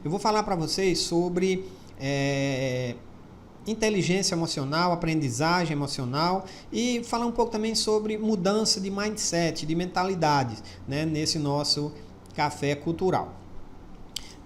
eu vou falar para vocês sobre inteligência emocional, aprendizagem emocional e falar um pouco também sobre mudança de mindset, de mentalidade, né, nesse nosso café cultural.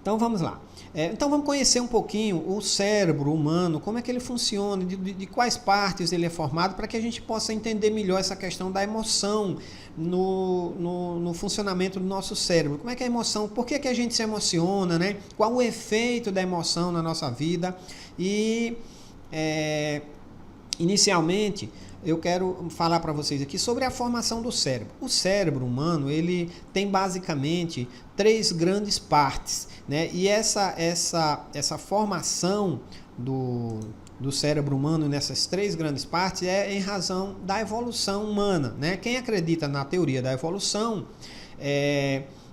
Então vamos lá. Então vamos conhecer um pouquinho o cérebro humano, como é que ele funciona, de quais partes ele é formado, para que a gente possa entender melhor essa questão da emoção no funcionamento do nosso cérebro. Como é que é a emoção, por que a gente se emociona, né? Qual o efeito da emoção na nossa vida? E inicialmente eu quero falar para vocês aqui sobre a formação do cérebro. O cérebro humano, ele tem basicamente 3 grandes partes, né? E essa formação do cérebro humano nessas 3 grandes partes é em razão da evolução humana, né? Quem acredita na teoria da evolução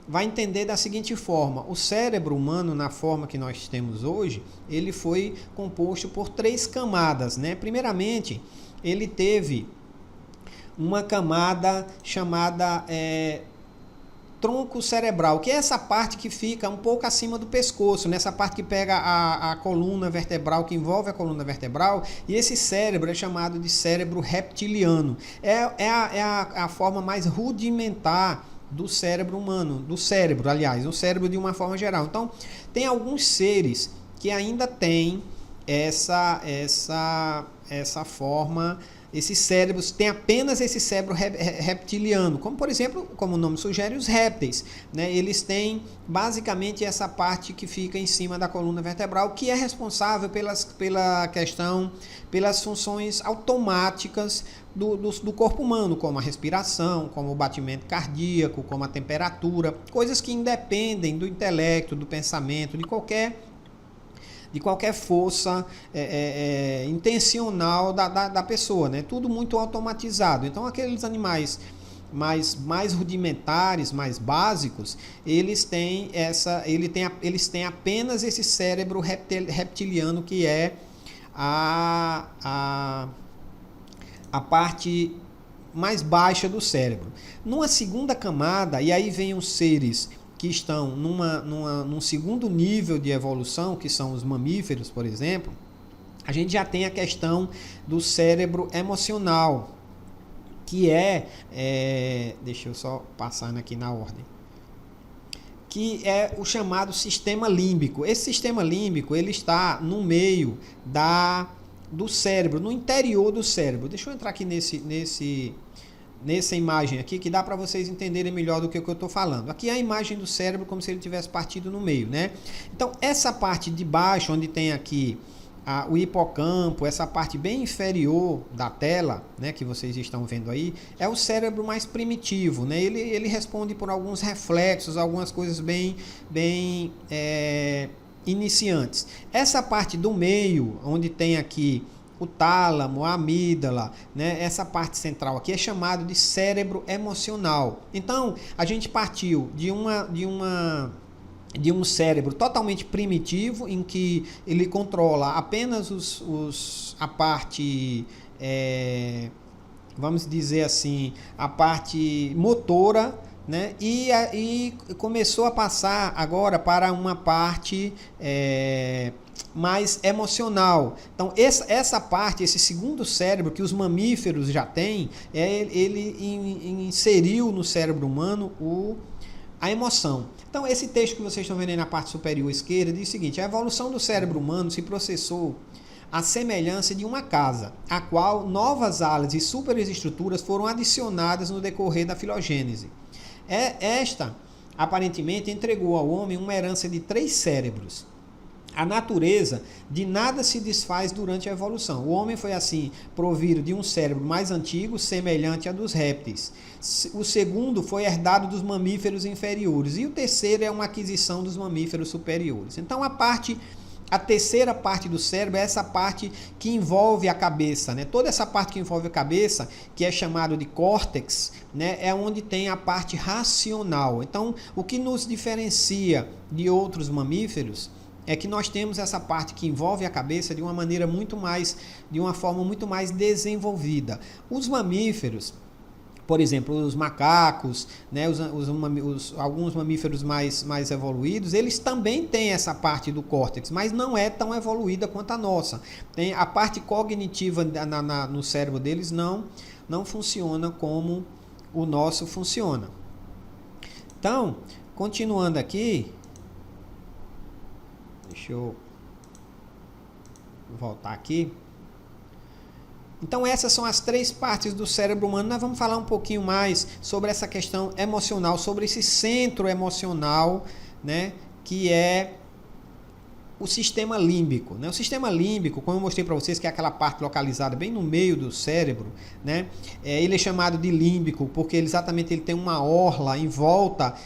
vai entender da seguinte forma: o cérebro humano, na forma que nós temos hoje, ele foi composto por 3 camadas, né? Primeiramente, ele teve uma camada chamada tronco cerebral, que é essa parte que fica um pouco acima do pescoço, nessa parte que pega a coluna vertebral, que envolve a coluna vertebral, e esse cérebro é chamado de cérebro reptiliano. É a forma mais rudimentar do cérebro humano, do cérebro de uma forma geral. Então, tem alguns seres que ainda têm essa forma, esses cérebros têm apenas esse cérebro reptiliano, como por exemplo, como o nome sugere, os répteis, né? Eles têm basicamente essa parte que fica em cima da coluna vertebral, que é responsável pelas funções automáticas do corpo humano, como a respiração, como o batimento cardíaco, como a temperatura, coisas que independem do intelecto, do pensamento, de qualquer força intencional da pessoa, né? Tudo muito automatizado. Então, aqueles animais mais rudimentares, mais básicos, eles têm apenas esse cérebro reptiliano, que é a parte mais baixa do cérebro. Numa segunda camada, e aí vem os seres que estão num segundo nível de evolução, que são os mamíferos, por exemplo, a gente já tem a questão do cérebro emocional, que deixa eu só passar aqui na ordem, que é o chamado sistema límbico. Esse sistema límbico, ele está no meio do cérebro, no interior do cérebro. Deixa eu entrar aqui nessa imagem aqui, que dá para vocês entenderem melhor do que eu estou falando. Aqui é a imagem do cérebro como se ele tivesse partido no meio, né? Então, essa parte de baixo, onde tem aqui o hipocampo, essa parte bem inferior da tela, né, que vocês estão vendo aí, é o cérebro mais primitivo, né? Ele responde por alguns reflexos, algumas coisas bem iniciantes. Essa parte do meio, onde tem aqui o tálamo, a amígdala, né? Essa parte central aqui é chamado de cérebro emocional. Então, a gente partiu de um cérebro totalmente primitivo, em que ele controla apenas a parte, vamos dizer assim, a parte motora, né? E começou a passar agora para uma parte mais emocional. Então, essa parte, esse segundo cérebro que os mamíferos já têm, ele inseriu no cérebro humano a emoção. Então, esse texto que vocês estão vendo aí na parte superior esquerda diz o seguinte: a evolução do cérebro humano se processou à semelhança de uma casa, a qual novas alas e superestruturas foram adicionadas no decorrer da filogênese. Esta, aparentemente, entregou ao homem uma herança de 3 cérebros. A natureza de nada se desfaz durante a evolução. O homem foi assim provido de um cérebro mais antigo, semelhante a dos répteis. O segundo foi herdado dos mamíferos inferiores. E o terceiro é uma aquisição dos mamíferos superiores. Então, a terceira parte do cérebro é essa parte que envolve a cabeça, né? Toda essa parte que envolve a cabeça, que é chamado de córtex, né? É onde tem a parte racional. Então, o que nos diferencia de outros mamíferos é que nós temos essa parte que envolve a cabeça de uma forma muito mais desenvolvida. Os mamíferos, Por exemplo, os macacos, né, alguns mamíferos mais evoluídos, eles também têm essa parte do córtex, mas não é tão evoluída quanto a nossa. Tem a parte cognitiva no cérebro deles não funciona como o nosso funciona. Então, continuando aqui, deixa eu voltar aqui. Então essas são as 3 partes do cérebro humano. Nós vamos falar um pouquinho mais sobre essa questão emocional, sobre esse centro emocional, né, que é o sistema límbico, né? O sistema límbico, como eu mostrei para vocês, que é aquela parte localizada bem no meio do cérebro, né? Ele é chamado de límbico porque exatamente ele tem uma orla em volta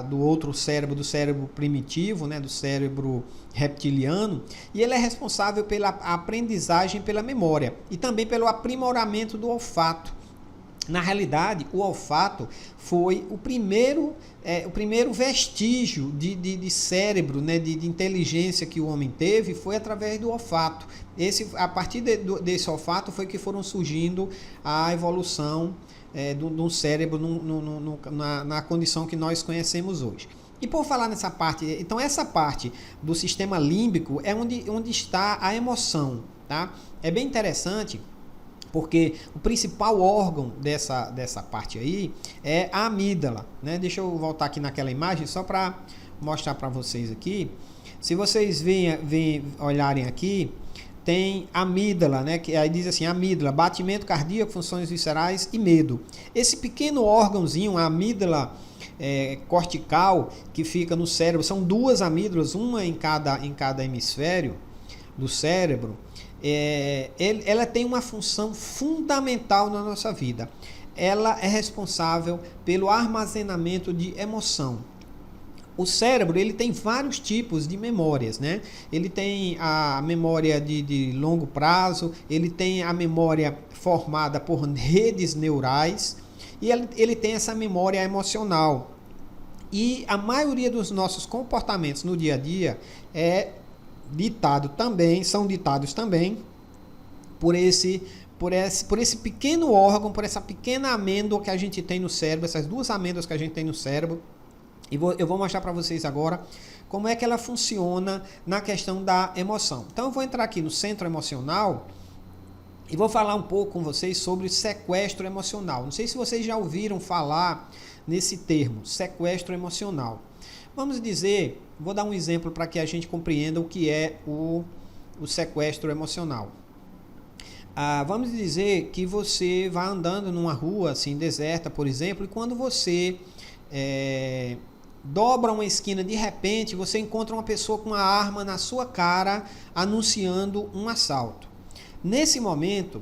do outro cérebro, do cérebro primitivo, né? Do cérebro reptiliano, e ele é responsável pela aprendizagem, pela memória e também pelo aprimoramento do olfato. Na realidade, o olfato foi o primeiro vestígio de cérebro, né, de inteligência que o homem teve, foi através do olfato. A partir desse olfato foi que foram surgindo a evolução do cérebro na condição que nós conhecemos hoje. E por falar nessa parte, então essa parte do sistema límbico é onde está a emoção, tá? É bem interessante, porque o principal órgão dessa parte aí é a amígdala, né? Deixa eu voltar aqui naquela imagem só para mostrar para vocês aqui. Se vocês olharem aqui, tem amígdala, né? Que aí diz assim: amígdala, batimento cardíaco, funções viscerais e medo. Esse pequeno órgãozinho, a amígdala cortical, que fica no cérebro, são 2 amígdalas, uma em cada hemisfério do cérebro. Ela tem uma função fundamental na nossa vida. Ela é responsável pelo armazenamento de emoção. O cérebro, ele tem vários tipos de memórias, né? Ele tem a memória de longo prazo, ele tem a memória formada por redes neurais e ele tem essa memória emocional. E a maioria dos nossos comportamentos no dia a dia são ditados também por esse pequeno órgão, por essa pequena amêndoa que a gente tem no cérebro, essas 2 amêndoas que a gente tem no cérebro. E eu vou mostrar para vocês agora como é que ela funciona na questão da emoção. Então eu vou entrar aqui no centro emocional e vou falar um pouco com vocês sobre sequestro emocional. Não sei se vocês já ouviram falar nesse termo, sequestro emocional. Vamos dizer, vou dar um exemplo para que a gente compreenda o que é o sequestro emocional. Vamos dizer que você vai andando numa rua assim deserta, por exemplo, e quando você dobra uma esquina, de repente você encontra uma pessoa com uma arma na sua cara anunciando um assalto. Nesse momento,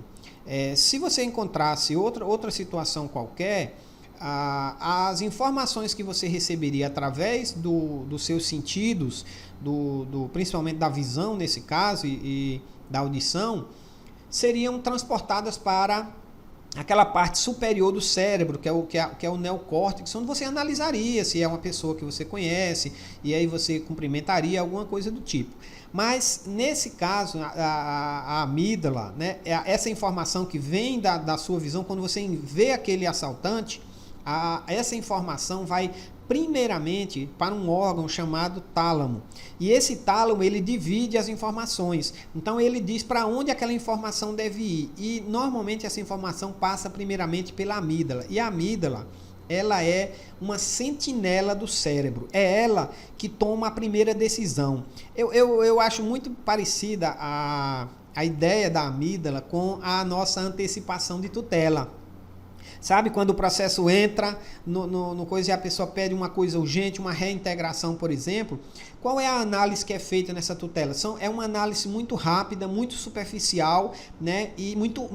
se você encontrasse outra situação qualquer, as informações que você receberia através dos seus sentidos, principalmente da visão nesse caso e da audição, seriam transportadas para aquela parte superior do cérebro, que é o neocórtex, onde você analisaria se é uma pessoa que você conhece, e aí você cumprimentaria, alguma coisa do tipo. Mas, nesse caso, a amígdala, né, essa informação que vem da sua visão, quando você vê aquele assaltante, essa informação vai primeiramente para um órgão chamado tálamo. E esse tálamo, ele divide as informações. Então ele diz para onde aquela informação deve ir. E normalmente essa informação passa primeiramente pela amígdala. E a amígdala, ela é uma sentinela do cérebro. É ela que toma a primeira decisão. Eu acho muito parecida a ideia da amígdala com a nossa antecipação de tutela. Sabe, quando o processo entra no coisa e a pessoa pede uma coisa urgente, uma reintegração, por exemplo, qual é a análise que é feita nessa tutela? É uma análise muito rápida, muito superficial, né? E muito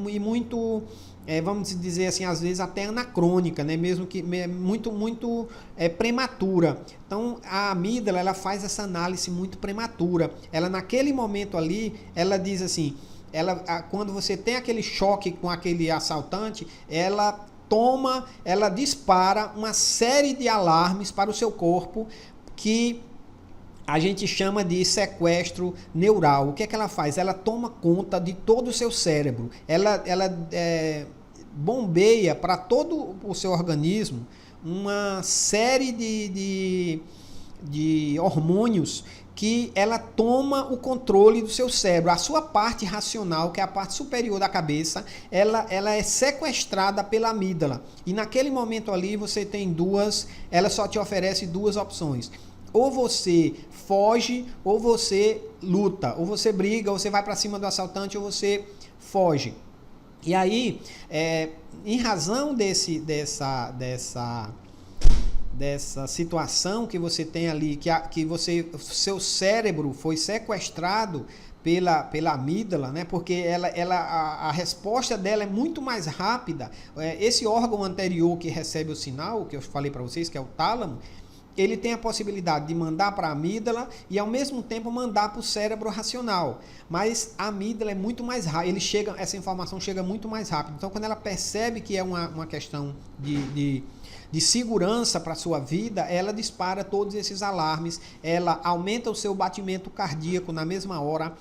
vamos dizer assim, às vezes até anacrônica, né? Mesmo que muito prematura. Então, a amígdala, ela faz essa análise muito prematura. Ela, naquele momento ali, ela diz assim, quando você tem aquele choque com aquele assaltante, ela dispara uma série de alarmes para o seu corpo que a gente chama de sequestro neural. O que é que ela faz? Ela toma conta de todo o seu cérebro. Ela bombeia para todo o seu organismo uma série de hormônios que ela toma o controle do seu cérebro. A sua parte racional, que é a parte superior da cabeça, ela é sequestrada pela amígdala. E naquele momento ali você tem ela só te oferece duas opções. Ou você foge, ou você luta, ou você briga, ou você vai para cima do assaltante, ou você foge. E aí, em razão dessa situação que você tem ali, seu cérebro foi sequestrado pela amígdala, né? Porque a resposta dela é muito mais rápida. Esse órgão anterior que recebe o sinal, que eu falei para vocês, que é o tálamo, ele tem a possibilidade de mandar para a amígdala e ao mesmo tempo mandar para o cérebro racional. Mas a amígdala é muito mais rápida, essa informação chega muito mais rápido. Então, quando ela percebe que é uma questão de segurança para a sua vida, ela dispara todos esses alarmes, ela aumenta o seu batimento cardíaco na mesma hora,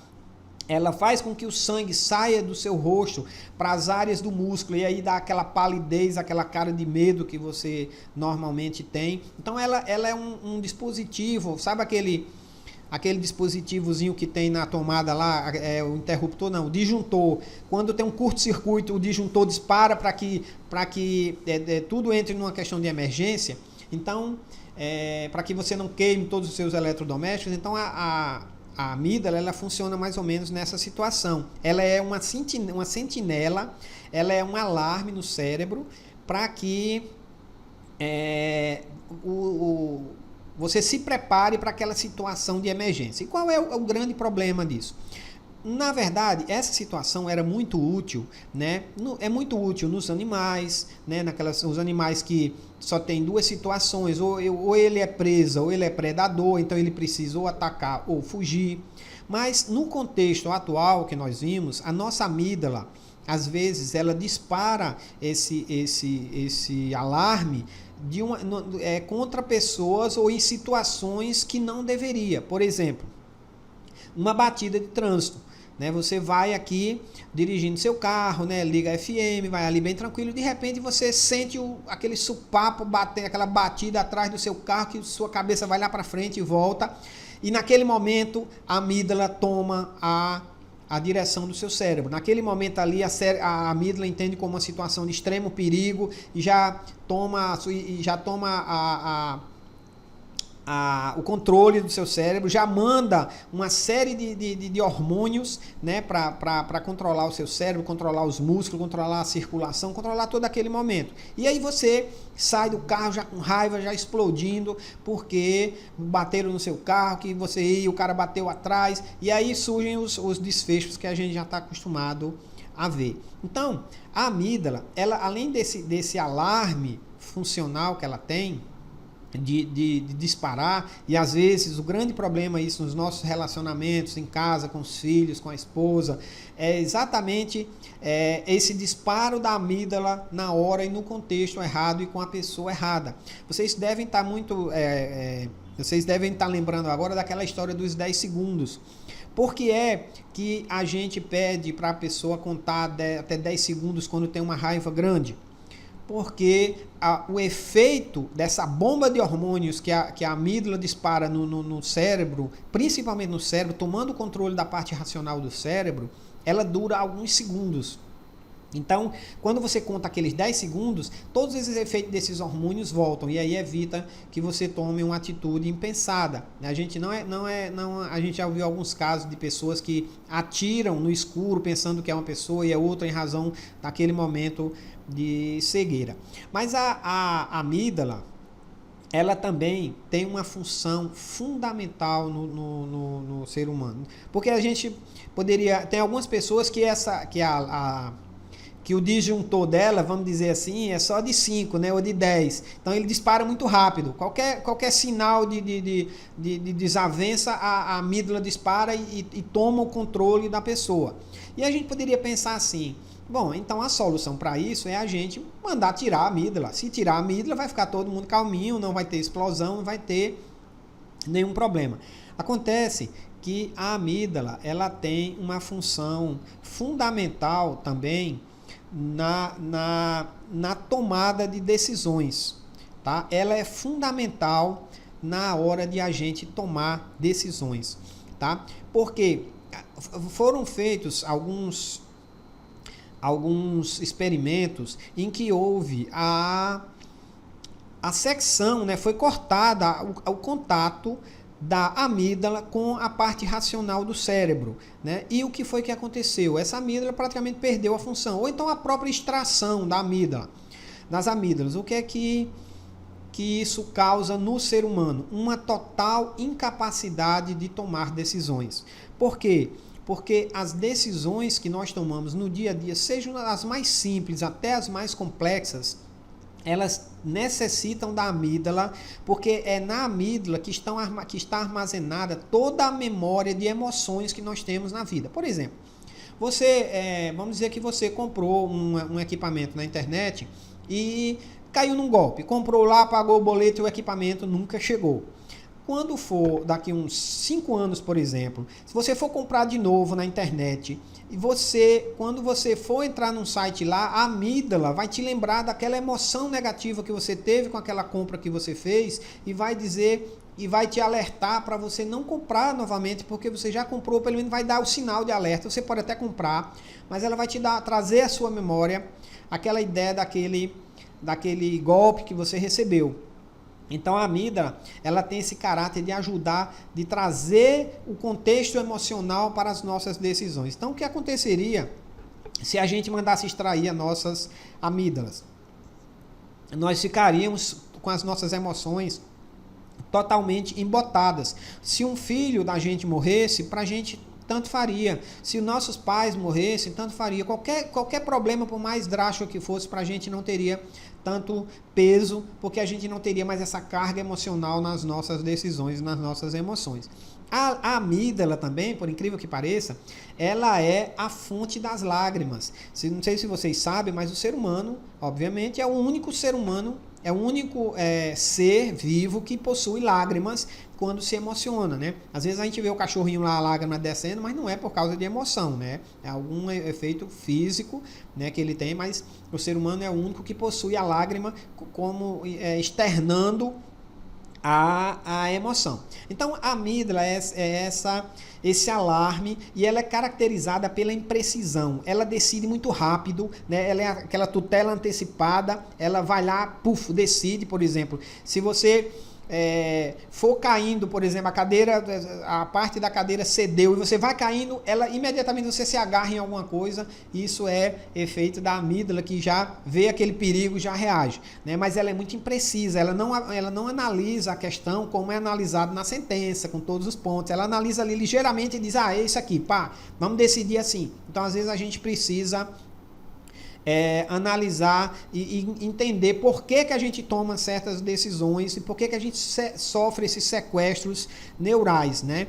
ela faz com que o sangue saia do seu rosto para as áreas do músculo e aí dá aquela palidez, aquela cara de medo que você normalmente tem. Então ela é um dispositivo, sabe aquele dispositivozinho que tem na tomada lá, o interruptor não, o disjuntor. Quando tem um curto-circuito, o disjuntor dispara para que tudo entre numa questão de emergência. Então, para que você não queime todos os seus eletrodomésticos. Então, a amígdala, ela funciona mais ou menos nessa situação. Ela é uma sentinela, ela é um alarme no cérebro para que você se prepare para aquela situação de emergência. E qual é o grande problema disso? Na verdade, essa situação era muito útil, né? É muito útil nos animais, né? Os animais que só tem duas situações, ou ele é presa ou ele é predador, então ele precisa ou atacar ou fugir. Mas no contexto atual que nós vimos, a nossa amígdala, às vezes, ela dispara esse alarme contra pessoas ou em situações que não deveria. Por exemplo, uma batida de trânsito. Né? Você vai aqui dirigindo seu carro, né? Liga a FM, vai ali bem tranquilo, de repente você sente aquele supapo bater, aquela batida atrás do seu carro, que sua cabeça vai lá para frente e volta, e naquele momento a amígdala toma a direção do seu cérebro. Naquele momento ali a amígdala entende como uma situação de extremo perigo e já toma o controle do seu cérebro, já manda uma série de hormônios, né, para controlar o seu cérebro, controlar os músculos, controlar a circulação, controlar todo aquele momento. E aí você sai do carro já com raiva, já explodindo, porque bateram no seu carro, que você ia, o cara bateu atrás, e aí surgem os desfechos que a gente já está acostumado a ver. Então, a amígdala, ela, além desse alarme funcional que ela tem, de disparar, e às vezes o grande problema isso nos nossos relacionamentos em casa, com os filhos, com a esposa, é exatamente esse disparo da amígdala na hora e no contexto errado e com a pessoa errada. Vocês devem estar lembrando agora daquela história dos 10 segundos. Por que é que a gente pede para a pessoa contar até 10 segundos quando tem uma raiva grande? Porque o efeito dessa bomba de hormônios que a amígdala dispara no cérebro, principalmente no cérebro, tomando o controle da parte racional do cérebro, ela dura alguns segundos. Então, quando você conta aqueles 10 segundos, todos esses efeitos desses hormônios voltam e aí evita que você tome uma atitude impensada. A gente a gente já ouviu alguns casos de pessoas que atiram no escuro pensando que é uma pessoa e é outra em razão daquele momento de cegueira. Mas a amígdala, ela também tem uma função fundamental no ser humano. Porque a gente poderia... Tem algumas pessoas que o disjuntor dela, vamos dizer assim, é só de 5, né, ou de 10. Então ele dispara muito rápido. Qualquer sinal de desavença, a amígdala dispara e toma o controle da pessoa. E a gente poderia pensar assim: bom, então a solução para isso é a gente mandar tirar a amígdala. Se tirar a amígdala, vai ficar todo mundo calminho, não vai ter explosão, não vai ter nenhum problema. Acontece que a amígdala, ela tem uma função fundamental também na tomada de decisões, tá? Ela é fundamental na hora de a gente tomar decisões, tá? Porque foram feitos alguns experimentos em que houve a secção, né? Foi cortada o contato da amígdala com a parte racional do cérebro, né? E o que foi que aconteceu? Essa amígdala praticamente perdeu a função, ou então a própria extração da amígdala, das amígdalas. O que é que isso causa no ser humano? Uma total incapacidade de tomar decisões. Por quê? Porque as decisões que nós tomamos no dia a dia, sejam as mais simples até as mais complexas, elas necessitam da amígdala, porque é na amígdala que está armazenada toda a memória de emoções que nós temos na vida. Por exemplo, vamos dizer que você comprou um equipamento na internet e caiu num golpe. Comprou lá, pagou o boleto e o equipamento nunca chegou. Quando for daqui uns 5 anos, por exemplo, se você for comprar de novo na internet e quando você for entrar num site lá, a amígdala vai te lembrar daquela emoção negativa que você teve com aquela compra que você fez e vai dizer e vai te alertar para você não comprar novamente, porque você já comprou, pelo menos vai dar o sinal de alerta. Você pode até comprar, mas ela vai trazer à sua memória aquela ideia daquele golpe que você recebeu. Então a amígdala, ela tem esse caráter de ajudar, de trazer o contexto emocional para as nossas decisões. Então o que aconteceria se a gente mandasse extrair as nossas amígdalas? Nós ficaríamos com as nossas emoções totalmente embotadas. Se um filho da gente morresse, para a gente tanto faria. Se nossos pais morressem, tanto faria. Qualquer problema, por mais drástico que fosse, para a gente não teria tanto peso, porque a gente não teria mais essa carga emocional nas nossas decisões, nas nossas emoções. A amígdala também, por incrível que pareça, ela é a fonte das lágrimas. Não sei se vocês sabem, mas o ser humano, obviamente, é o único ser humano, é o único ser vivo que possui lágrimas quando se emociona, né? Às vezes a gente vê o cachorrinho lá, a lágrima descendo, mas não é por causa de emoção, né? É algum efeito físico, né, que ele tem, mas o ser humano é o único que possui a lágrima como externando a emoção. Então a amígdala é esse alarme, e ela é caracterizada pela imprecisão. Ela decide muito rápido, né? Ela é aquela tutela antecipada, ela vai lá, puf, decide. Por exemplo, se você for caindo, por exemplo, a parte da cadeira cedeu e você vai caindo, ela imediatamente você se agarra em alguma coisa. Isso é efeito da amígdala, que já vê aquele perigo, já reage, né? Mas ela é muito imprecisa, ela não analisa a questão como é analisado na sentença, com todos os pontos. Ela analisa ali ligeiramente e diz, é isso aqui, pá, vamos decidir assim. Então às vezes a gente precisa analisar e entender por que a gente toma certas decisões e por que a gente sofre esses sequestros neurais, né?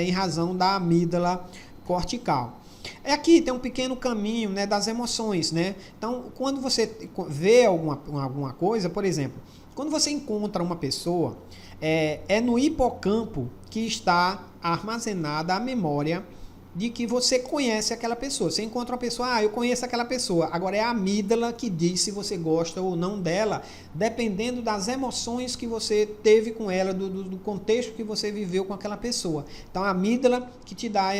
Em razão da amígdala cortical. Aqui tem um pequeno caminho, né, das emoções, né? Então, quando você vê alguma coisa, por exemplo, quando você encontra uma pessoa, é no hipocampo que está armazenada a memória de que você conhece aquela pessoa. Você encontra uma pessoa, eu conheço aquela pessoa. Agora é a amígdala que diz se você gosta ou não dela, dependendo das emoções que você teve com ela, do contexto que você viveu com aquela pessoa. Então a amígdala que te dá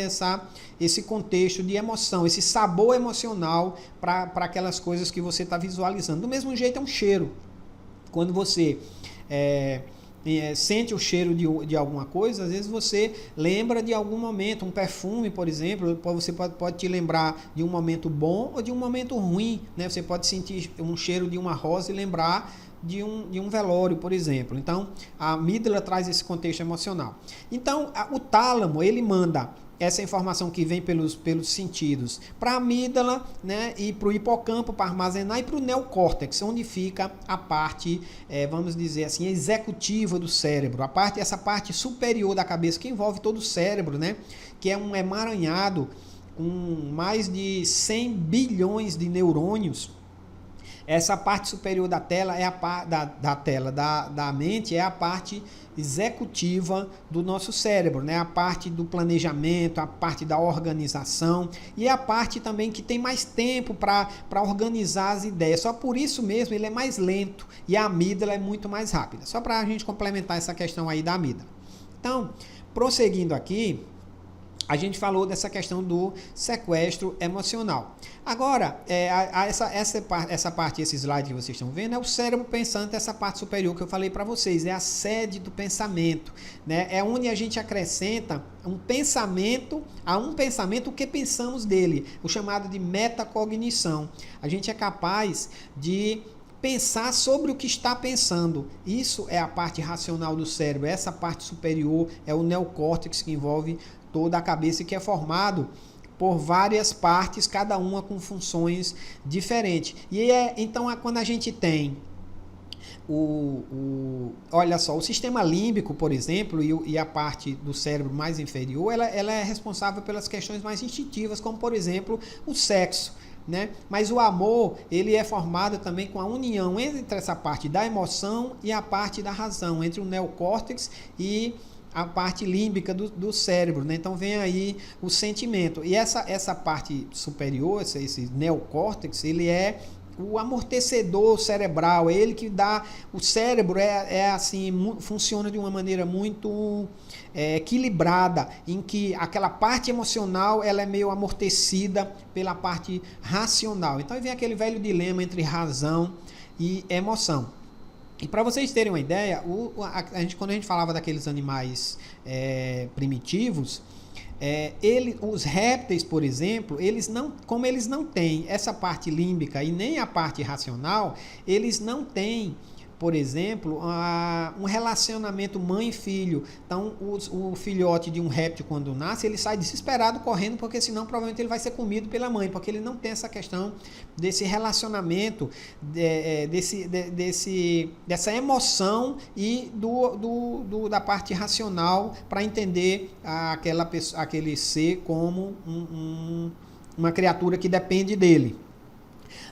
esse contexto de emoção, esse sabor emocional para aquelas coisas que você está visualizando. Do mesmo jeito é um cheiro. Quando você sente o cheiro de alguma coisa, às vezes você lembra de algum momento, um perfume, por exemplo, você pode te lembrar de um momento bom ou de um momento ruim, né? Você pode sentir um cheiro de uma rosa e lembrar de um velório, por exemplo. Então, a amígdala traz esse contexto emocional. Então, o tálamo, ele manda essa informação que vem pelos sentidos para a amígdala, né, e para o hipocampo para armazenar, e para o neocórtex, onde fica a parte, vamos dizer assim, executiva do cérebro, essa parte superior da cabeça que envolve todo o cérebro, né, que é um emaranhado com mais de 100 bilhões de neurônios. Essa parte superior da tela é da mente, é a parte executiva do nosso cérebro, né? A parte do planejamento, a parte da organização e a parte também que tem mais tempo para organizar as ideias. Só por isso mesmo ele é mais lento e a amígdala é muito mais rápida. Só para a gente complementar essa questão aí da amígdala. Então, prosseguindo aqui, a gente falou dessa questão do sequestro emocional. Agora, essa parte, esse slide que vocês estão vendo, é o cérebro pensante, essa parte superior que eu falei para vocês, é a sede do pensamento, né? É onde a gente acrescenta a um pensamento o que pensamos dele, o chamado de metacognição. A gente é capaz de pensar sobre o que está pensando. Isso é a parte racional do cérebro. Essa parte superior é o neocórtex, que envolve toda a cabeça, que é formado por várias partes, cada uma com funções diferentes. Então, quando a gente tem olha só, o sistema límbico, por exemplo, e a parte do cérebro mais inferior, ela é responsável pelas questões mais instintivas, como, por exemplo, o sexo. Né? Mas o amor, ele é formado também com a união entre essa parte da emoção e a parte da razão, entre o neocórtex e a parte límbica do cérebro, né? Então vem aí o sentimento. E essa parte superior, esse neocórtex, ele é o amortecedor cerebral, é ele que dá... O cérebro assim, funciona de uma maneira muito equilibrada, em que aquela parte emocional ela é meio amortecida pela parte racional. Então vem aquele velho dilema entre razão e emoção. E para vocês terem uma ideia, quando a gente falava daqueles animais primitivos, os répteis, por exemplo, como eles não têm essa parte límbica e nem a parte racional, eles não têm, por exemplo, um relacionamento mãe-filho. Então, o filhote de um réptil, quando nasce, ele sai desesperado correndo, porque senão provavelmente ele vai ser comido pela mãe, porque ele não tem essa questão desse relacionamento, dessa emoção e da parte racional para entender aquele ser como uma criatura que depende dele.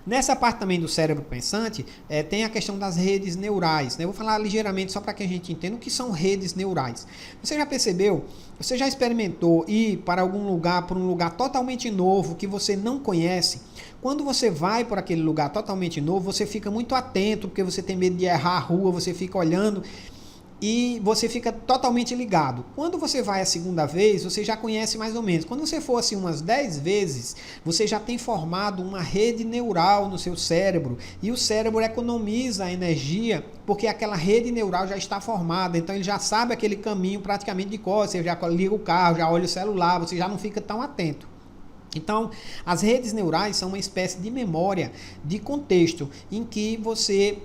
Nessa parte também do cérebro pensante, tem a questão das redes neurais, né? Eu vou falar ligeiramente só para que a gente entenda o que são redes neurais. Você já percebeu? Você já experimentou ir para um lugar totalmente novo que você não conhece? Quando você vai por aquele lugar totalmente novo, você fica muito atento, porque você tem medo de errar a rua, você fica olhando e você fica totalmente ligado. Quando você vai a segunda vez, você já conhece mais ou menos. Quando você for assim umas 10 vezes, você já tem formado uma rede neural no seu cérebro, e o cérebro economiza energia porque aquela rede neural já está formada, então ele já sabe aquele caminho praticamente de cor, você já liga o carro, já olha o celular, você já não fica tão atento. Então, as redes neurais são uma espécie de memória de contexto em que você,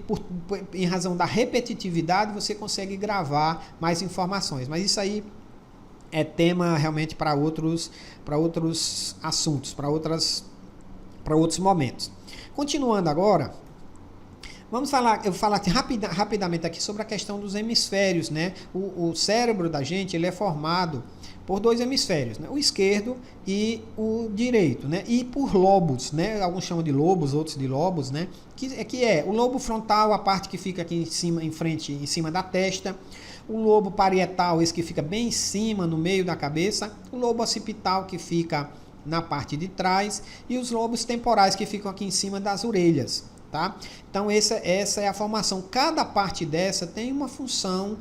em razão da repetitividade, você consegue gravar mais informações. Mas isso aí é tema realmente para outros assuntos, para outros momentos. Continuando agora, eu falar aqui rapidamente aqui sobre a questão dos hemisférios, né? O cérebro da gente, ele é formado por dois hemisférios, né? O esquerdo e o direito, né? E por lobos, né? Alguns chamam de lobos, outros de lobos, né? Que é o lobo frontal, a parte que fica aqui em cima, em cima da testa. O lobo parietal, esse que fica bem em cima, no meio da cabeça. O lobo occipital, que fica na parte de trás. E os lobos temporais, que ficam aqui em cima das orelhas, tá? Então essa é a formação. Cada parte dessa tem uma função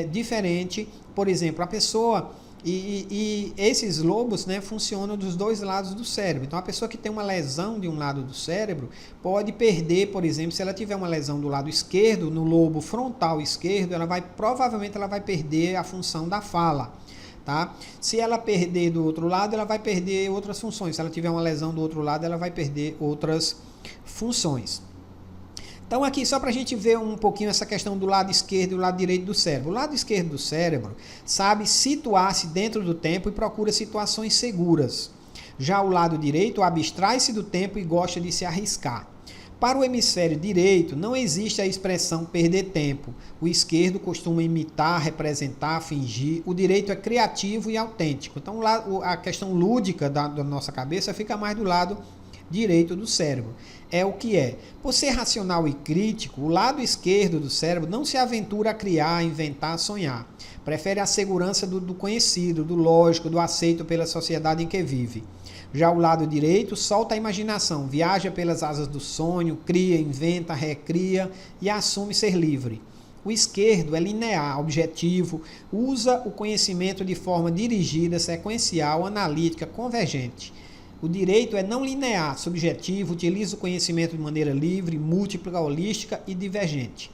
diferente. Por exemplo, a pessoa... E esses lobos, né, funcionam dos dois lados do cérebro. Então, a pessoa que tem uma lesão de um lado do cérebro pode perder, por exemplo, se ela tiver uma lesão do lado esquerdo, no lobo frontal esquerdo, provavelmente ela vai perder a função da fala. Tá? Se ela perder do outro lado, ela vai perder outras funções. Se ela tiver uma lesão do outro lado, ela vai perder outras funções. Então aqui só para a gente ver um pouquinho essa questão do lado esquerdo e do lado direito do cérebro. O lado esquerdo do cérebro sabe situar-se dentro do tempo e procura situações seguras. Já o lado direito abstrai-se do tempo e gosta de se arriscar. Para o hemisfério direito não existe a expressão perder tempo. O esquerdo costuma imitar, representar, fingir. O direito é criativo e autêntico. Então a questão lúdica da nossa cabeça fica mais do lado direito do cérebro. É o que é. Por ser racional e crítico, o lado esquerdo do cérebro não se aventura a criar, inventar, sonhar. Prefere a segurança do conhecido, do lógico, do aceito pela sociedade em que vive. Já o lado direito solta a imaginação, viaja pelas asas do sonho, cria, inventa, recria e assume ser livre. O esquerdo é linear, objetivo, usa o conhecimento de forma dirigida, sequencial, analítica, convergente. O direito é não linear, subjetivo, utiliza o conhecimento de maneira livre, múltipla, holística e divergente.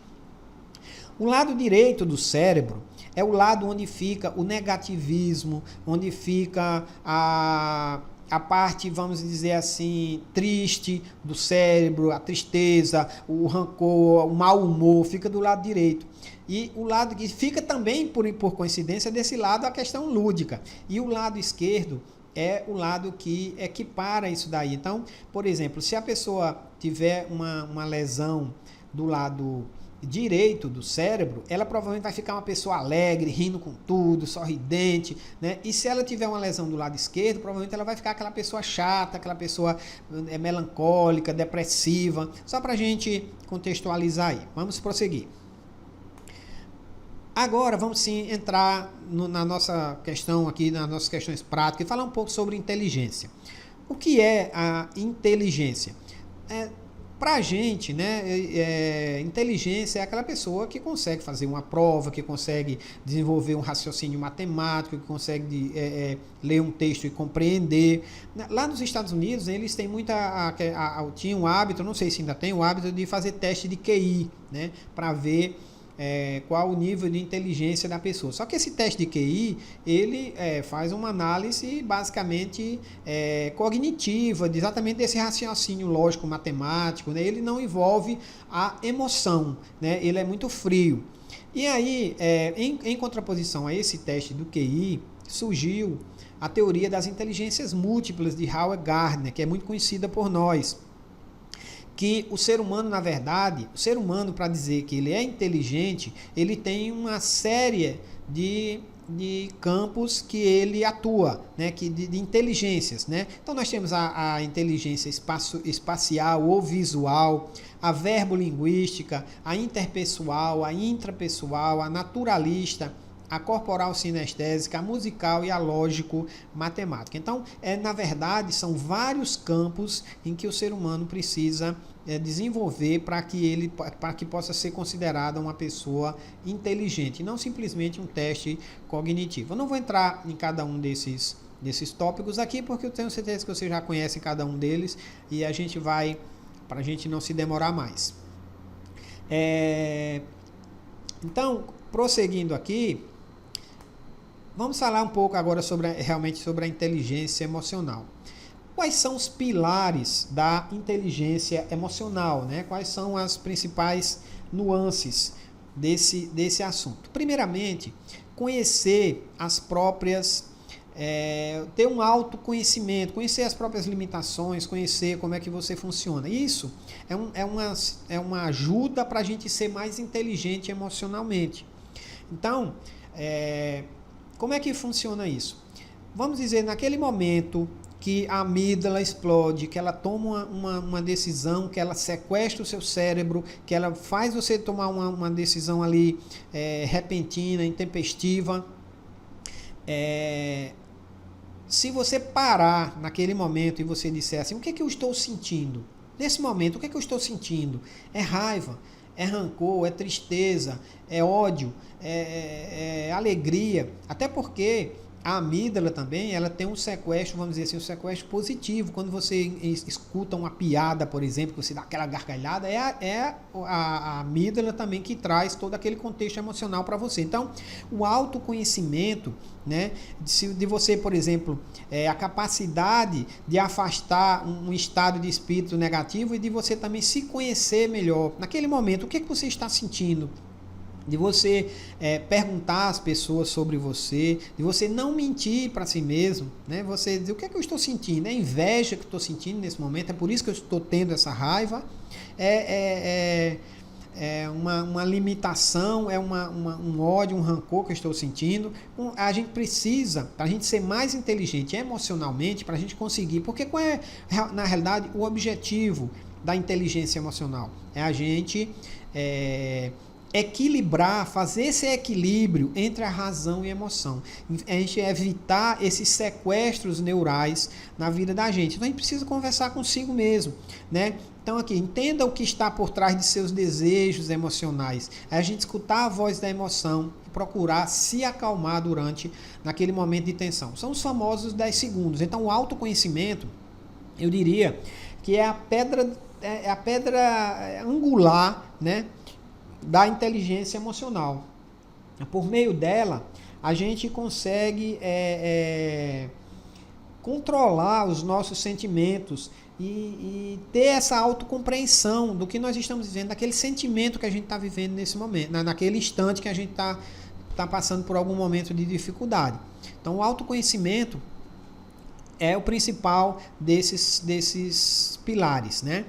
O lado direito do cérebro é o lado onde fica o negativismo, onde fica a parte, vamos dizer assim, triste do cérebro, a tristeza, o rancor, o mau humor, fica do lado direito. E o lado que fica também, por coincidência, desse lado a questão lúdica. E o lado esquerdo é o lado que equipara isso daí. Então, por exemplo, se a pessoa tiver uma lesão do lado direito do cérebro, ela provavelmente vai ficar uma pessoa alegre, rindo com tudo, sorridente, né? E se ela tiver uma lesão do lado esquerdo, provavelmente ela vai ficar aquela pessoa chata, aquela pessoa melancólica, depressiva. Só para a gente contextualizar aí. Vamos prosseguir. Agora vamos sim entrar na nossa questão aqui, nas nossas questões práticas, e falar um pouco sobre inteligência. O que é a inteligência? Para a gente, né, inteligência é aquela pessoa que consegue fazer uma prova, que consegue desenvolver um raciocínio matemático, que consegue ler um texto e compreender. Lá nos Estados Unidos, eles têm tinham o hábito, não sei se ainda tem o hábito de fazer teste de QI, né, para ver qual o nível de inteligência da pessoa. Só que esse teste de QI, ele faz uma análise basicamente cognitiva, exatamente desse raciocínio lógico matemático, né? Ele não envolve a emoção, né? Ele é muito frio. E aí, em contraposição a esse teste do QI, surgiu a teoria das inteligências múltiplas de Howard Gardner, que é muito conhecida por nós. Que o ser humano, na verdade, para dizer que ele é inteligente, ele tem uma série de campos que ele atua, né, de inteligências, né? Então nós temos a inteligência espacial ou visual, a verbolinguística, a interpessoal, a intrapessoal, a naturalista, a corporal sinestésica, a musical e a lógico-matemática. Então, na verdade, são vários campos em que o ser humano precisa desenvolver para que possa ser considerada uma pessoa inteligente, e não simplesmente um teste cognitivo. Eu não vou entrar em cada um desses tópicos aqui, porque eu tenho certeza que você já conhece cada um deles, e a gente vai, para a gente não se demorar mais. Então, prosseguindo aqui, vamos falar um pouco agora realmente sobre a inteligência emocional. Quais são os pilares da inteligência emocional, né? Quais são as principais nuances desse assunto? Primeiramente, conhecer as próprias, ter um autoconhecimento, conhecer as próprias limitações, conhecer como é que você funciona. Isso é uma ajuda para a gente ser mais inteligente emocionalmente. Então, como é que funciona isso? Vamos dizer, naquele momento que a amígdala explode, que ela toma uma decisão, que ela sequestra o seu cérebro, que ela faz você tomar uma decisão ali repentina, intempestiva. Se você parar naquele momento e você disser assim, o que é que eu estou sentindo? Nesse momento, o que é que eu estou sentindo? É raiva, é rancor, é tristeza, é ódio, é alegria, até porque a amígdala também, ela tem um sequestro, vamos dizer assim, um sequestro positivo. Quando você escuta uma piada, por exemplo, que você dá aquela gargalhada, a amígdala também que traz todo aquele contexto emocional para você. Então, o autoconhecimento, né, de você, por exemplo, a capacidade de afastar um estado de espírito negativo e de você também se conhecer melhor. Naquele momento, o que você está sentindo? De você perguntar às pessoas sobre você, de você não mentir para si mesmo, né? Você dizer, o que é que eu estou sentindo? É inveja que eu estou sentindo nesse momento, é por isso que eu estou tendo essa raiva, uma limitação, um ódio, um rancor que eu estou sentindo. A gente precisa, para a gente ser mais inteligente emocionalmente, para a gente conseguir, porque qual é, na realidade, o objetivo da inteligência emocional? É a gente equilibrar, fazer esse equilíbrio entre a razão e a emoção. A gente evitar esses sequestros neurais na vida da gente. Então a gente precisa conversar consigo mesmo, né? Então aqui, entenda o que está por trás de seus desejos emocionais. É a gente escutar a voz da emoção e procurar se acalmar naquele momento de tensão. São os famosos 10 segundos. Então o autoconhecimento, eu diria que é a pedra angular, né, da inteligência emocional. Por meio dela, a gente consegue controlar os nossos sentimentos e ter essa autocompreensão do que nós estamos vivendo, daquele sentimento que a gente está vivendo nesse momento, naquele instante que a gente está passando por algum momento de dificuldade. Então, o autoconhecimento é o principal desses pilares, né?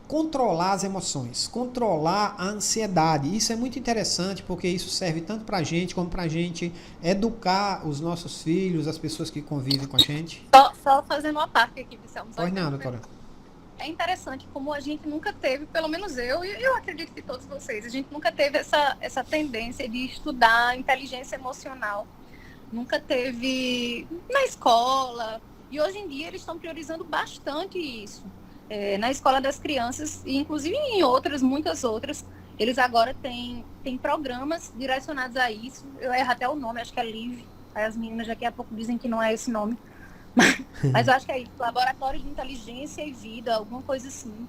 Controlar as emoções, controlar a ansiedade. Isso é muito interessante porque isso serve tanto para a gente como para a gente educar os nossos filhos, as pessoas que convivem com a gente. Só fazendo uma parte aqui, Vicente. Pois não, doutora. É interessante como a gente nunca teve, pelo menos eu, e eu acredito que todos vocês, a gente nunca teve essa tendência de estudar inteligência emocional. Nunca teve na escola. E hoje em dia eles estão priorizando bastante isso. Na escola das crianças, e inclusive em muitas outras, eles agora têm programas direcionados a isso. Eu erro até o nome, acho que é LIV. Aí as meninas daqui a pouco dizem que não é esse nome. Mas eu acho que é isso, Laboratório de Inteligência e Vida, alguma coisa assim.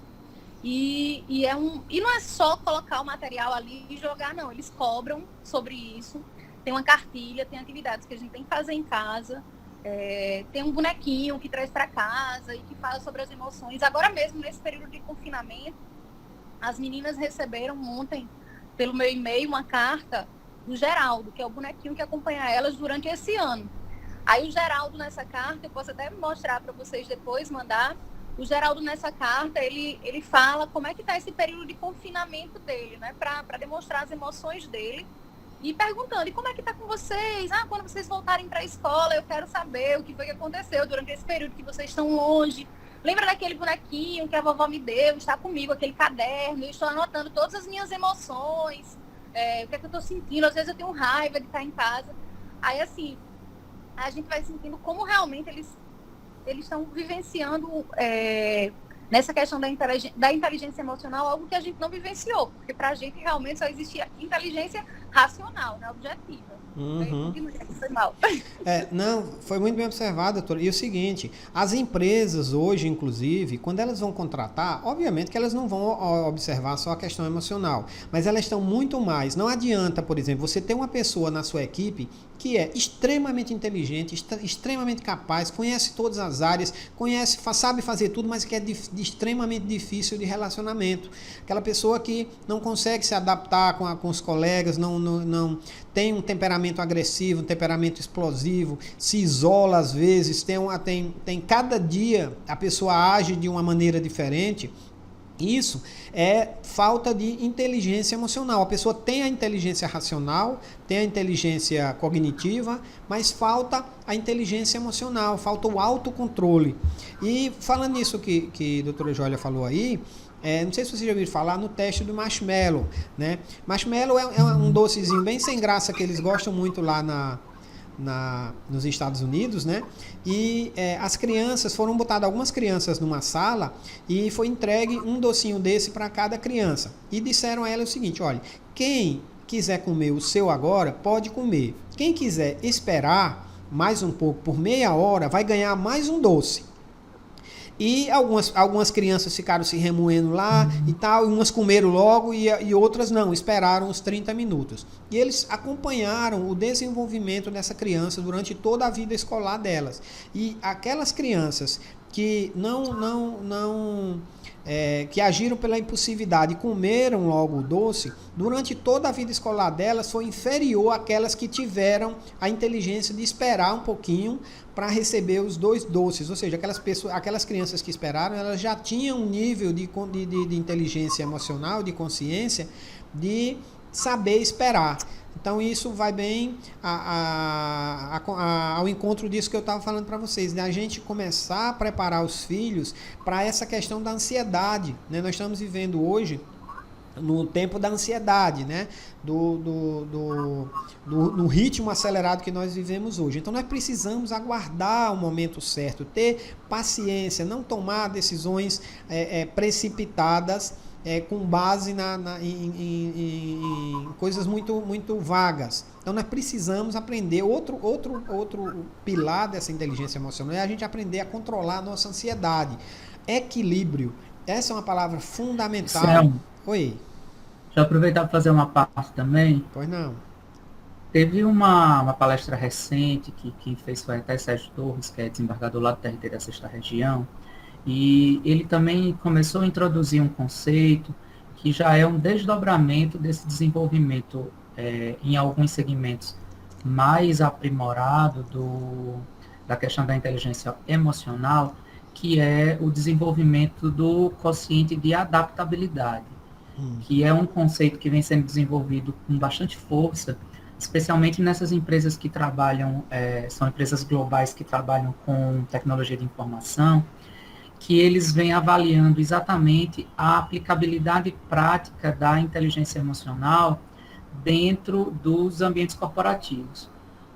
E não é só colocar o material ali e jogar, não. Eles cobram sobre isso. Tem uma cartilha, tem atividades que a gente tem que fazer em casa. Tem um bonequinho que traz para casa e que fala sobre as emoções. Agora mesmo, nesse período de confinamento, as meninas receberam ontem, pelo meu e-mail, uma carta do Geraldo, que é o bonequinho que acompanha elas durante esse ano. Aí o Geraldo, nessa carta, eu posso até mostrar para vocês depois, mandar. O Geraldo, nessa carta, ele fala como é que está esse período de confinamento dele, né? Para demonstrar as emoções dele. E perguntando, e como é que tá com vocês? Quando vocês voltarem para a escola, eu quero saber o que foi que aconteceu durante esse período que vocês estão longe. Lembra daquele bonequinho que a vovó me deu, está comigo, aquele caderno, eu estou anotando todas as minhas emoções, o que é que eu estou sentindo, às vezes eu tenho raiva de estar em casa. Aí, assim, a gente vai sentindo como realmente eles estão vivenciando nessa questão da inteligência emocional, algo que a gente não vivenciou, porque para a gente realmente só existia inteligência racional, né, objetiva. Uhum. Foi mal. Não, foi muito bem observado, doutor. E o seguinte, as empresas hoje, inclusive, quando elas vão contratar, obviamente que elas não vão observar só a questão emocional, mas elas estão muito mais. Não adianta, por exemplo, você ter uma pessoa na sua equipe que é extremamente inteligente, extremamente capaz, conhece todas as áreas, sabe fazer tudo, mas que é extremamente difícil de relacionamento. Aquela pessoa que não consegue se adaptar com os colegas, não tem um temperamento agressivo, um temperamento explosivo, se isola às vezes, tem cada dia a pessoa age de uma maneira diferente. Isso é falta de inteligência emocional. A pessoa tem a inteligência racional, tem a inteligência cognitiva, mas falta a inteligência emocional, falta o autocontrole. E falando nisso que a doutora Jólia falou aí, não sei se vocês já ouviram falar no teste do marshmallow, né? Marshmallow é um docezinho bem sem graça que eles gostam muito lá nos Estados Unidos, né? E as crianças, foram botadas algumas crianças numa sala e foi entregue um docinho desse para cada criança. E disseram a ela o seguinte, olha, quem quiser comer o seu agora, pode comer. Quem quiser esperar mais um pouco, por meia hora, vai ganhar mais um doce. E algumas crianças ficaram se remoendo lá e tal, e umas comeram logo e outras não, esperaram uns 30 minutos. E eles acompanharam o desenvolvimento dessa criança durante toda a vida escolar delas. E aquelas crianças que que agiram pela impulsividade e comeram logo o doce, durante toda a vida escolar delas foi inferior àquelas que tiveram a inteligência de esperar um pouquinho para receber os 2 doces. Ou seja, aquelas crianças que esperaram, elas já tinham um nível de inteligência emocional, de consciência, de saber esperar. Então isso vai bem ao encontro disso que eu estava falando para vocês, né? A gente começar a preparar os filhos para essa questão da ansiedade, né? Nós estamos vivendo hoje no tempo da ansiedade, né? No ritmo acelerado que nós vivemos hoje. Então nós precisamos aguardar o momento certo, ter paciência, não tomar decisões precipitadas, com base em coisas muito vagas. Então nós precisamos aprender. Outro pilar dessa inteligência emocional é a gente aprender a controlar a nossa ansiedade. Equilíbrio. Essa é uma palavra fundamental. Selma, Oi. deixa eu aproveitar para fazer uma parte também. Pois não. Teve uma palestra recente que quem fez foi até Sérgio Torres, que é desembargador lá do TRT da 6ª Região, e ele também começou a introduzir um conceito que já é um desdobramento desse desenvolvimento em alguns segmentos mais aprimorado da questão da inteligência emocional, que é o desenvolvimento do quociente de adaptabilidade, que é um conceito que vem sendo desenvolvido com bastante força, especialmente nessas empresas que trabalham, são empresas globais que trabalham com tecnologia de informação, que eles vêm avaliando exatamente a aplicabilidade prática da inteligência emocional dentro dos ambientes corporativos.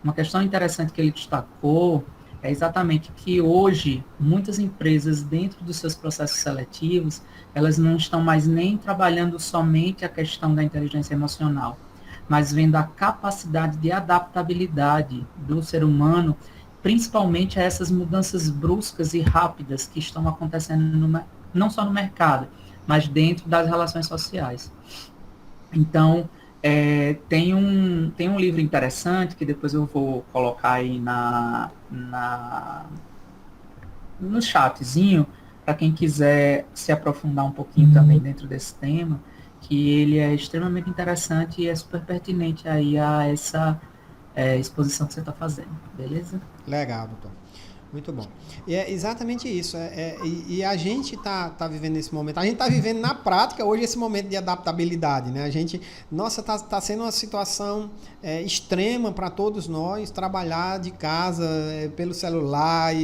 Uma questão interessante que ele destacou é exatamente que hoje muitas empresas, dentro dos seus processos seletivos, elas não estão mais nem trabalhando somente a questão da inteligência emocional, mas vendo a capacidade de adaptabilidade do ser humano, principalmente a essas mudanças bruscas e rápidas que estão acontecendo não só no mercado, mas dentro das relações sociais. Então, tem um livro interessante, que depois eu vou colocar aí no chatzinho, para quem quiser se aprofundar um pouquinho também dentro desse tema, que ele é extremamente interessante e é super pertinente aí a essa exposição que você está fazendo, beleza? Legal, doutor. Muito bom. E é exatamente isso. E a gente tá vivendo esse momento. A gente está vivendo na prática hoje esse momento de adaptabilidade, né? A gente, nossa, tá sendo uma situação extrema para todos nós, trabalhar de casa pelo celular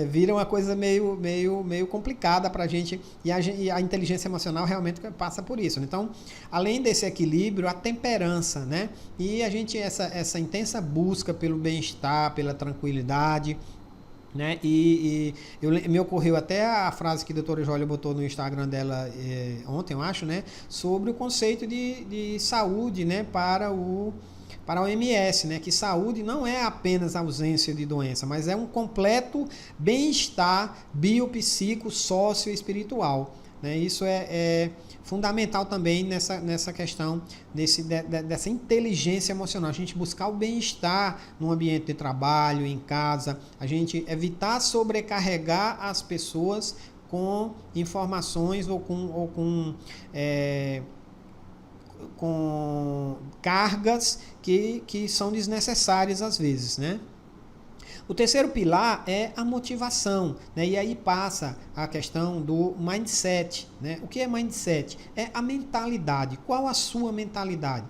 vira uma coisa meio complicada para a gente. E a inteligência emocional realmente passa por isso. Então, além desse equilíbrio, a temperança, né? E a gente, essa intensa busca pelo bem-estar, pela tranquilidade, né? Me ocorreu até a frase que a doutora Jólia botou no Instagram dela ontem, eu acho, né? Sobre o conceito de saúde, né? Para a OMS, né? Que saúde não é apenas ausência de doença, mas é um completo bem-estar biopsíquico, sócio e espiritual, né? Isso é fundamental também nessa questão dessa inteligência emocional. A gente buscar o bem-estar no ambiente de trabalho, em casa, a gente evitar sobrecarregar as pessoas com informações ou com cargas que são desnecessárias às vezes, né? O terceiro pilar é a motivação, né? E aí passa a questão do mindset, né? O que é mindset? É a mentalidade. Qual a sua mentalidade?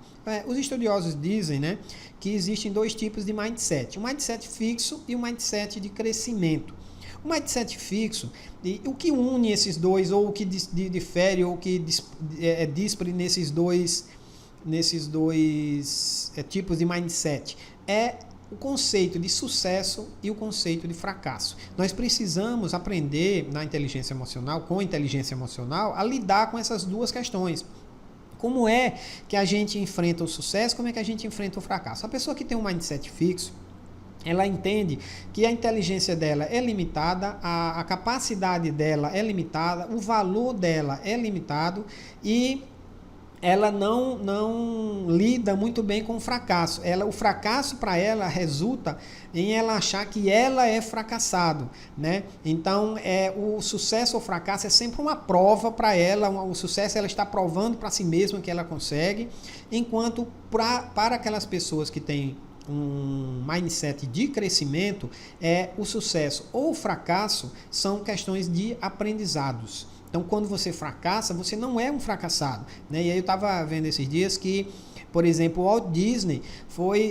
Os estudiosos dizem, né, que existem 2 tipos de mindset. O mindset fixo e o mindset de crescimento. O mindset fixo, o que une esses dois, ou o que difere, ou o que dispre nesses dois tipos de mindset, é o conceito de sucesso e o conceito de fracasso. Nós precisamos aprender na inteligência emocional, com a inteligência emocional, a lidar com essas 2 questões. Como é que a gente enfrenta o sucesso, como é que a gente enfrenta o fracasso? A pessoa que tem um mindset fixo, ela entende que a inteligência dela é limitada, a capacidade dela é limitada, o valor dela é limitado e ela não lida muito bem com o fracasso. O fracasso para ela resulta em ela achar que ela é fracassado, né? Então, o sucesso ou fracasso é sempre uma prova para ela. O sucesso, ela está provando para si mesma que ela consegue, enquanto para aquelas pessoas que têm um mindset de crescimento, o sucesso ou o fracasso são questões de aprendizados. Então, quando você fracassa, você não é um fracassado, né? E aí eu estava vendo esses dias que, por exemplo, o Walt Disney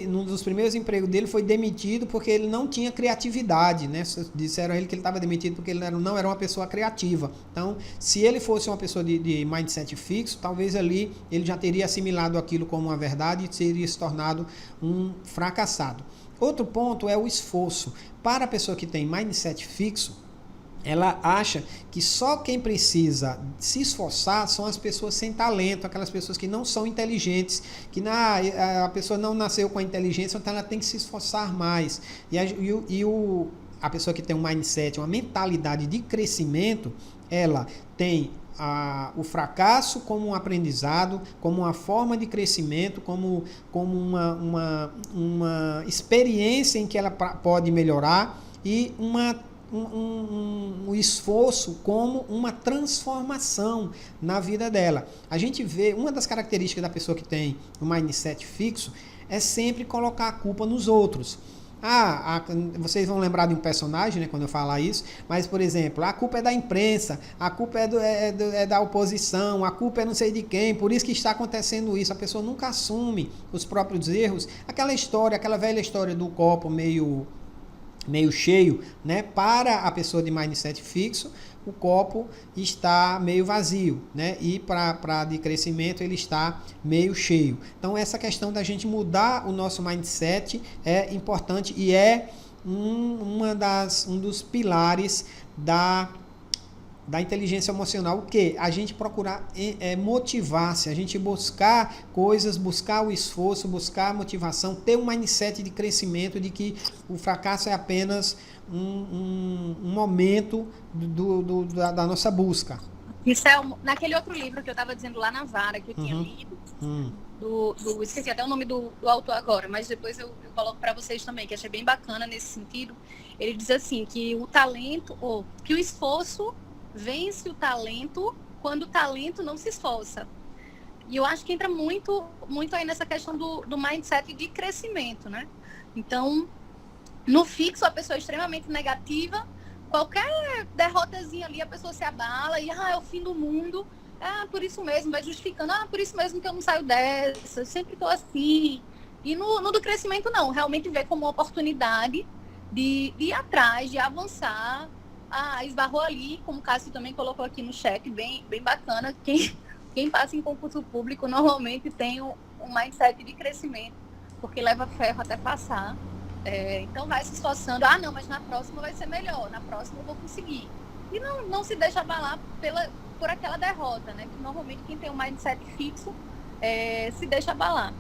num dos primeiros empregos dele, foi demitido porque ele não tinha criatividade, né? Disseram a ele que ele estava demitido porque ele não era uma pessoa criativa. Então, se ele fosse uma pessoa de mindset fixo, talvez ali ele já teria assimilado aquilo como uma verdade e teria se tornado um fracassado. Outro ponto é o esforço. Para a pessoa que tem mindset fixo, ela acha que só quem precisa se esforçar são as pessoas sem talento, aquelas pessoas que não são inteligentes, que a pessoa não nasceu com a inteligência, então ela tem que se esforçar mais. A pessoa que tem um mindset, uma mentalidade de crescimento, ela tem o fracasso como um aprendizado, como uma forma de crescimento, como uma experiência em que ela pode melhorar, e um esforço como uma transformação na vida dela. A gente vê, uma das características da pessoa que tem um mindset fixo é sempre colocar a culpa nos outros. Vocês vão lembrar de um personagem, né, quando eu falar isso, mas, por exemplo, a culpa é da imprensa, a culpa é da oposição, a culpa é não sei de quem, por isso que está acontecendo isso. A pessoa nunca assume os próprios erros. Aquela velha história do copo meio cheio, né? Para a pessoa de mindset fixo, o copo está meio vazio, né? E para de crescimento ele está meio cheio. Então, essa questão da gente mudar o nosso mindset é importante e é um dos pilares da inteligência emocional, o que? A gente procurar motivar-se, a gente buscar coisas, buscar o esforço, buscar a motivação, ter um mindset de crescimento, de que o fracasso é apenas um momento da nossa busca. Isso naquele outro livro que eu estava dizendo lá na vara, que eu tinha lido, esqueci até o nome do autor agora, mas depois eu coloco para vocês também, que achei bem bacana nesse sentido. Ele diz assim, que o talento, ou que o esforço vence o talento quando o talento não se esforça. E eu acho que entra muito, muito aí nessa questão do mindset de crescimento, né? Então, no fixo, a pessoa é extremamente negativa, qualquer derrotazinha ali, a pessoa se abala e, é o fim do mundo, por isso mesmo, vai justificando, por isso mesmo que eu não saio dessa, eu sempre estou assim. E no do crescimento, não, realmente vê como uma oportunidade de ir atrás, de avançar. Esbarrou ali, como o Cássio também colocou aqui no chat, bem bacana. Quem passa em concurso público normalmente tem um mindset de crescimento, porque leva ferro até passar. Então vai se esforçando, não, mas na próxima vai ser melhor, na próxima eu vou conseguir. E não se deixa abalar por aquela derrota, né? Que normalmente quem tem um mindset fixo se deixa abalar.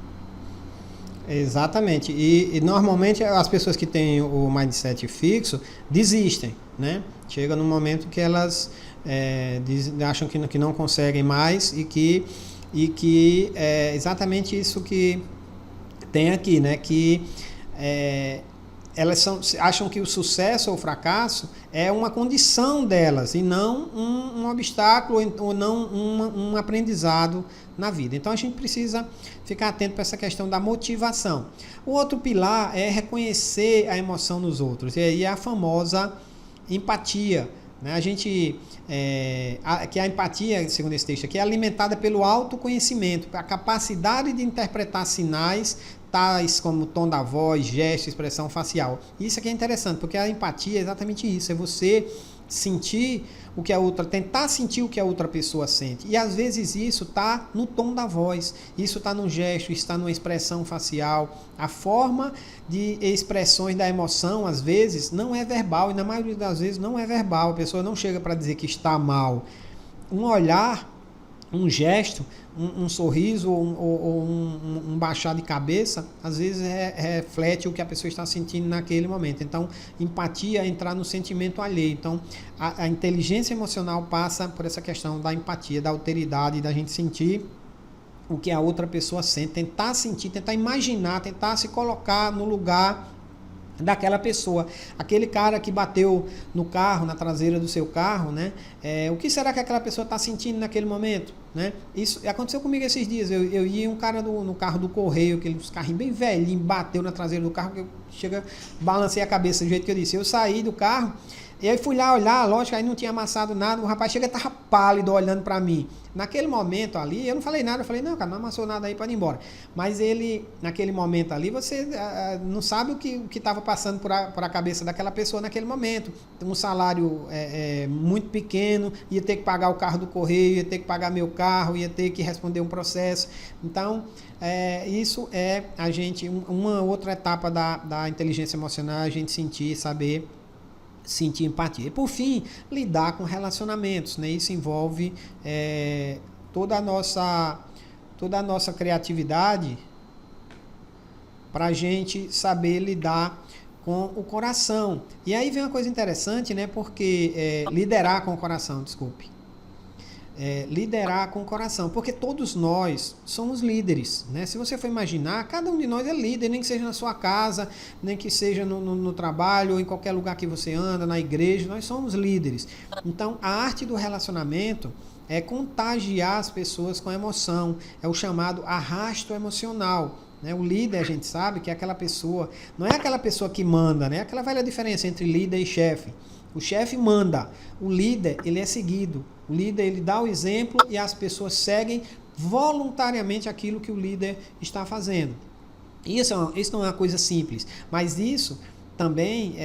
Exatamente. E normalmente as pessoas que têm o mindset fixo desistem, né? Chega num momento que elas acham que não conseguem mais e que é exatamente isso que tem aqui, né? Que elas acham que o sucesso ou o fracasso é uma condição delas e não um obstáculo ou não um aprendizado na vida. Então a gente precisa ficar atento para essa questão da motivação. O outro pilar é reconhecer a emoção nos outros, e aí é a famosa empatia, né? Que a empatia, segundo esse texto aqui, é alimentada pelo autoconhecimento, a capacidade de interpretar sinais tais como tom da voz, gesto, expressão facial. Isso aqui é interessante, porque a empatia é exatamente isso, é você sentir o que tentar sentir o que a outra pessoa sente. E às vezes isso está no tom da voz, isso está no gesto, isso está numa expressão facial. A forma de expressões da emoção, às vezes, não é verbal, e na maioria das vezes não é verbal. A pessoa não chega para dizer que está mal. Um olhar, um gesto, um sorriso ou um baixar de cabeça, às vezes reflete o que a pessoa está sentindo naquele momento. Então, empatia é entrar no sentimento alheio. Então, a inteligência emocional passa por essa questão da empatia, da alteridade, da gente sentir o que a outra pessoa sente, tentar sentir, tentar imaginar, tentar se colocar no lugar daquela pessoa. Aquele cara que bateu no carro, na traseira do seu carro, né? O que será que aquela pessoa está sentindo naquele momento, né? Isso aconteceu comigo esses dias. Eu ia um cara no carro do correio, aqueles carrinhos bem velhinho, bateu na traseira do carro, que eu balancei a cabeça do jeito que eu disse. Eu saí do carro e aí fui lá olhar, lógico, aí não tinha amassado nada, o rapaz chega e estava pálido olhando para mim. Naquele momento ali, eu não falei nada, eu falei, não, cara, não amassou nada aí, pode ir embora. Mas ele, naquele momento ali, você não sabe o que estava passando por a cabeça daquela pessoa naquele momento. Um salário muito pequeno, ia ter que pagar o carro do correio, ia ter que pagar meu carro, ia ter que responder um processo. Então, isso é a gente, uma outra etapa da inteligência emocional, a gente sentir empatia. E por fim, lidar com relacionamentos, né? Isso envolve toda a nossa criatividade para a gente saber lidar com o coração. E aí vem uma coisa interessante, né? Porque liderar com o coração, desculpe. Liderar com o coração, porque todos nós somos líderes, né? Se você for imaginar, cada um de nós é líder, nem que seja na sua casa, nem que seja no trabalho, ou em qualquer lugar que você anda, na igreja, nós somos líderes. Então, a arte do relacionamento é contagiar as pessoas com emoção, é o chamado arrasto emocional. O líder, a gente sabe que é aquela pessoa, não é aquela pessoa que manda, né? Aquela velha diferença entre líder e chefe. O chefe manda, o líder, ele é seguido. O líder, ele dá o exemplo e as pessoas seguem voluntariamente aquilo que o líder está fazendo. Isso não é uma coisa simples, mas isso também,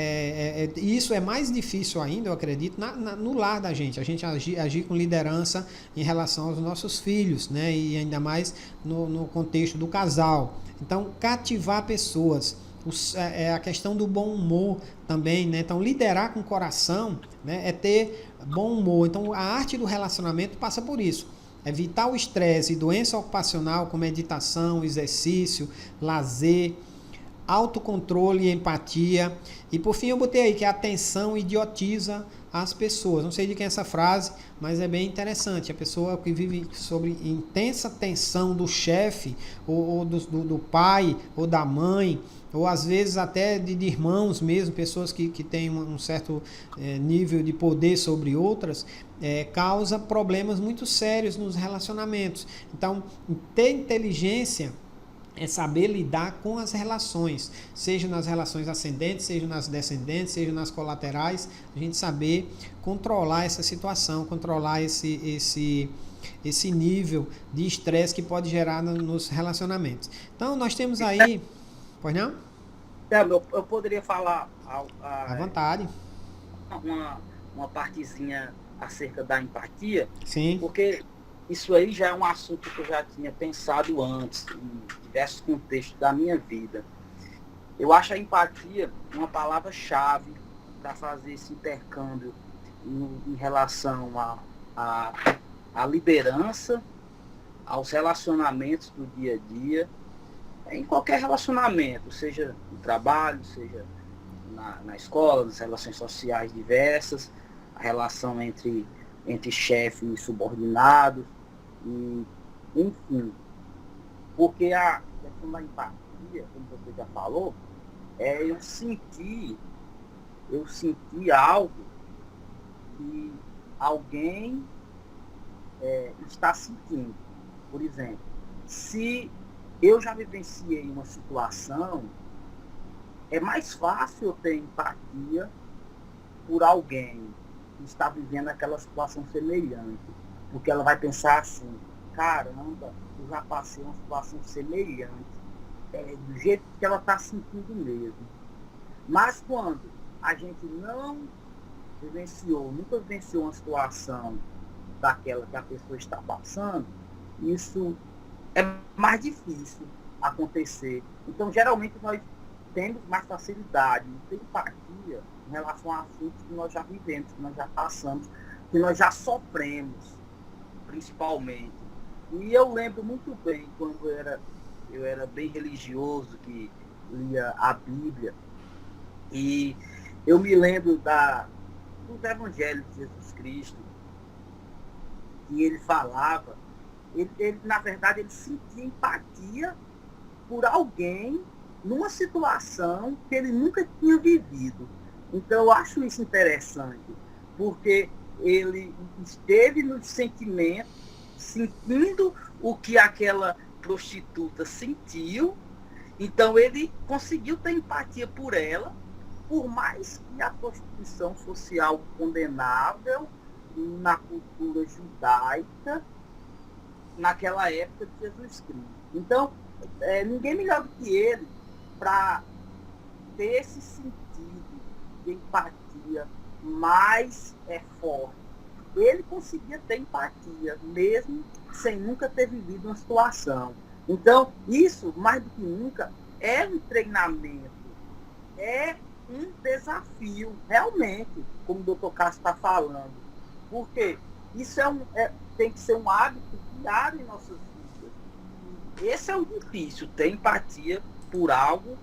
isso é mais difícil ainda, eu acredito, no lar da gente. A gente agir com liderança em relação aos nossos filhos, né? E ainda mais no contexto do casal. Então, cativar pessoas. A questão do bom humor também, né? Então, liderar com o coração, né, é ter bom humor. Então, a arte do relacionamento passa por isso. Evitar o estresse e doença ocupacional com meditação, exercício, lazer, autocontrole e empatia. E por fim eu botei aí que a atenção idiotiza as pessoas. Não sei de quem é essa frase, mas é bem interessante. A pessoa que vive sobre intensa tensão do chefe, ou do pai, ou da mãe, ou às vezes até de irmãos mesmo, pessoas que têm um certo nível de poder sobre outras, causa problemas muito sérios nos relacionamentos. Então, ter inteligência é saber lidar com as relações, seja nas relações ascendentes, seja nas descendentes, seja nas colaterais, a gente saber controlar essa situação, controlar esse nível de estresse que pode gerar nos relacionamentos. Então, nós temos aí... Pois não? Eu poderia falar à vontade. Uma partezinha acerca da empatia? Sim. Porque isso aí já é um assunto que eu já tinha pensado antes, em diversos contextos da minha vida. Eu acho a empatia uma palavra-chave para fazer esse intercâmbio em relação à liderança, aos relacionamentos do dia a dia, em qualquer relacionamento, seja no trabalho, seja na escola, nas relações sociais diversas, a relação entre chefe e subordinado, e, enfim. Porque a questão da empatia, como você já falou, eu senti algo que alguém está sentindo. Por exemplo, se eu já vivenciei uma situação, é mais fácil eu ter empatia por alguém que está vivendo aquela situação semelhante. Porque ela vai pensar assim, caramba, eu já passei uma situação semelhante, do jeito que ela está sentindo mesmo. Mas quando a gente não nunca vivenciou uma situação daquela que a pessoa está passando, isso é mais difícil acontecer. Então, geralmente, nós temos mais facilidade de ter empatia em relação a assuntos que nós já vivemos, que nós já passamos, que nós já sofremos, principalmente. E eu lembro muito bem, quando eu era bem religioso, que lia a Bíblia, e eu me lembro dos evangelhos de Jesus Cristo, que ele falava na verdade, ele sentia empatia por alguém numa situação que ele nunca tinha vivido. Então, eu acho isso interessante, porque ele esteve no sentimento, sentindo o que aquela prostituta sentiu, então ele conseguiu ter empatia por ela, por mais que a prostituição fosse algo condenável na cultura judaica, naquela época de Jesus Cristo. Então, ninguém melhor do que ele para ter esse sentido de empatia mais forte. Ele conseguia ter empatia, mesmo sem nunca ter vivido uma situação. Então, isso, mais do que nunca, é um treinamento, é um desafio, realmente, como o Dr. Cássio está falando. Porque isso tem que ser um hábito diário em nossas vidas. Esse é o difícil, ter empatia por algo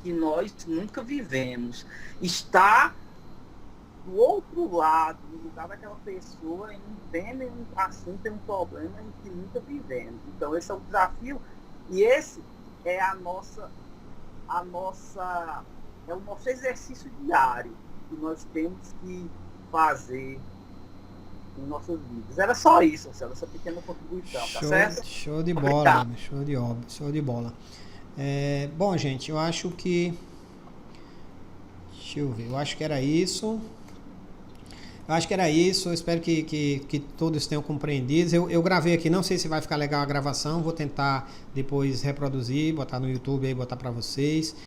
que nós nunca vivemos. Estar do outro lado, no lugar daquela pessoa, entendem um assunto, um problema em que nunca vivemos. Então, esse é o desafio e esse é é o nosso exercício diário que nós temos que fazer em nossas vidas. Era só isso, Marcelo, essa pequena contribuição, tá certo? Show de bola, show de bola. Bom, gente, eu acho que... Deixa eu ver, eu acho que era isso. Eu espero que todos tenham compreendido. Eu gravei aqui, não sei se vai ficar legal a gravação, vou tentar depois reproduzir, botar no YouTube aí, botar para vocês.